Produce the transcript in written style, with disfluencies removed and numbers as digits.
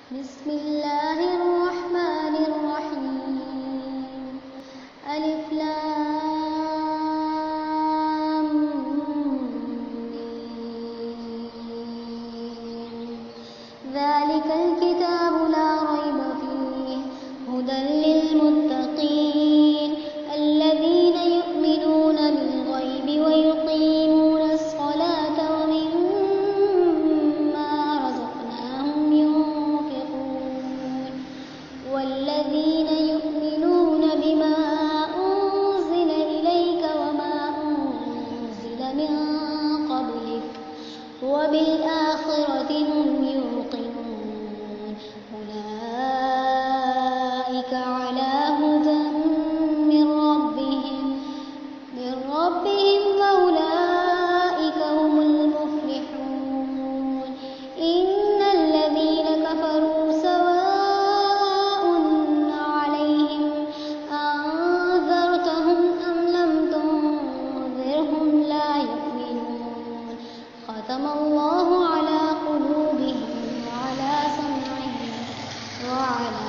بسم الله الرحمن الرحيم. ألف لام ميم. ذلك الكتاب لا ريب فيه هدى للمتقين الذين يؤمنون بالغيب ويقيمون الصلاة ومما رزقناهم ينفقون والذين يؤمنون بما أنزل إليك وما أنزل من قبلك وبالآخرة هم يوقنون أولئك على هدى من ربهم وأولئك هم المفلحون. إن الذين كفروا سواء عليهم أنذرتهم أم لم تنذرهم لا يؤمنون. ختم الله على قلوبهم وعلى سمعهم وعلى